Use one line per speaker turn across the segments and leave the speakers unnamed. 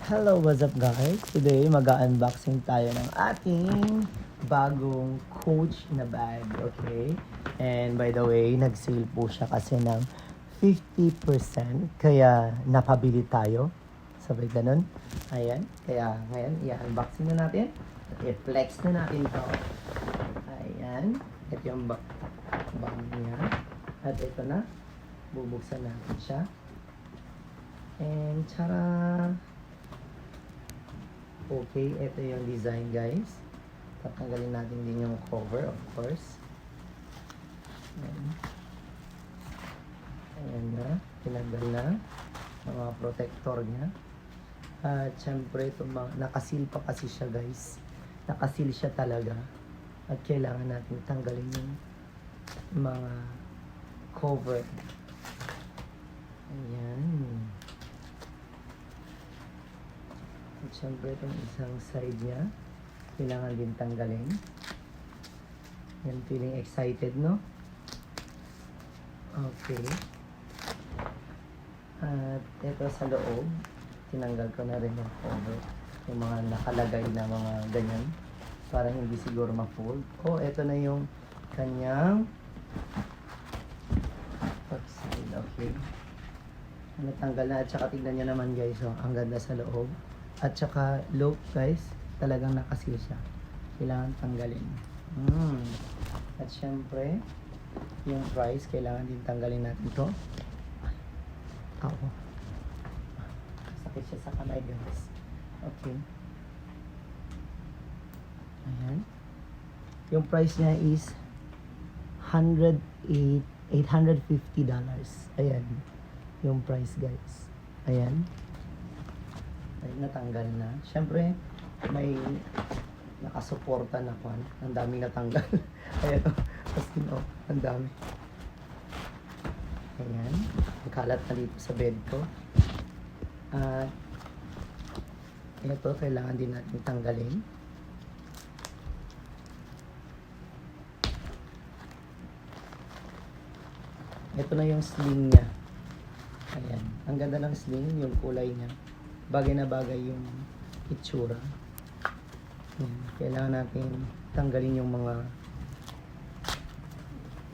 Hello, what's up guys? Today, mag-unboxing tayo ng ating bagong Coach na bag, okay? And by the way, nag-sale po siya kasi ng 50%, kaya napabili tayo. Sabay ganun. Ayan, kaya ngayon, i-unboxing na natin. At i-flex na natin to. Ayan, ito yung bag niya. At ito na, bubuksan natin siya. And tara! Okay, ito yung design guys. Tatanggalin natin din yung cover, of course. Ayan na, tinanggal na ang mga protector niya. At syempre, nakasil pa kasi siya guys. Nakasil siya talaga. At kailangan natin tanggalin yung mga cover. Ayan. At syempre, itong isang side niya, kailangan din tanggalin. Yan, feeling excited, no? Okay. At ito sa loob, tinanggal ko na rin yung cover. Yung mga nakalagay na mga ganyan, para hindi siguro ma-fold. Oh, ito na yung kanyang backside. Okay. Natanggal na, at saka tignan nyo naman guys, oh, ang ganda sa loob. At saka look guys, talagang nakasil siya. Kailangan tanggalin. At syempre, yung price, kailangan din tanggalin natin ito. Ako. Sakit siya sa kamay guys. Okay. Ayan. Yung price niya is $850. Ayan. Yung price guys. Ayan. Ay, natanggal na. Siyempre, may nakasuporta na kwan. Ang daming natanggal. Ayan o. Kasi no, ang dami. Ayan. Ang kalat na dito sa bed ko. At ito, kailangan din natin tanggalin. Ito na yung sling niya. Ayan. Ang ganda ng sling, yung kulay niya. Bagay na bagay yung itsura. Ayan. Kailangan natin tanggalin yung mga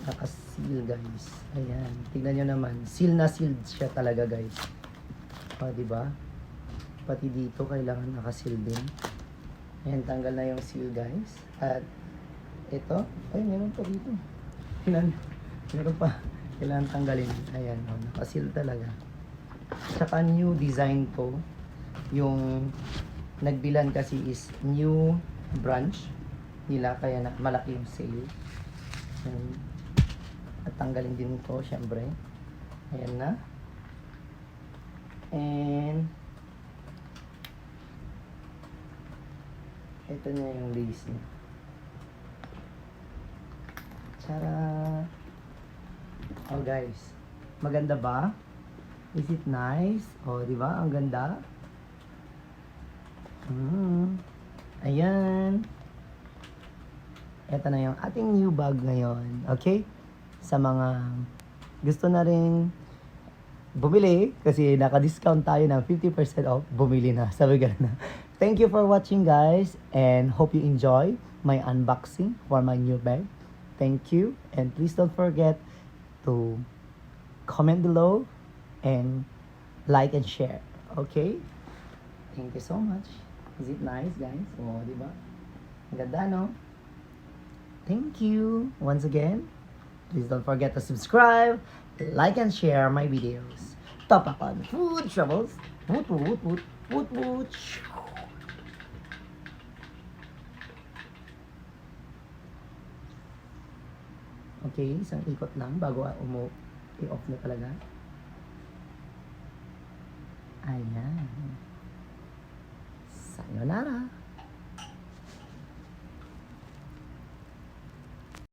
nakasil guys. Ayan. Tignan nyo naman. Seal na sealed siya talaga guys. O, diba? Pati dito kailangan nakasil din. Ayan. Tanggal na yung seal guys. At ito. Ay, meron pa dito. Meron pa. Kailangan tanggalin. Ayan. O, nakasil talaga. Tsaka new design ko. Yung nagbilan kasi is new branch nila, kaya na malaki yung sale. At tanggalin din ito syempre. Ayan na. And ito na yung lace niya. Tara! Oh guys, maganda ba? Is it nice? Oh, di ba? Ang ganda. Ayan. Ito na yung ating new bag ngayon. Okay? Sa mga gusto na rin bumili, kasi naka-discount tayo ng 50% off, bumili na. Sabi gano'n na. Thank you for watching guys, and hope you enjoy my unboxing for my new bag. Thank you, and please don't forget to comment below and like and share. Okay? Thank you so much. Is it nice, guys? Oh, di ba? Ang ganda, no? Thank you once again. Please don't forget to subscribe, like, and share my videos. Top up on food troubles. Woot, woot, woot, woot, woot. Okay, isang ikot lang bago i-off na talaga. Ayan. Sayonara.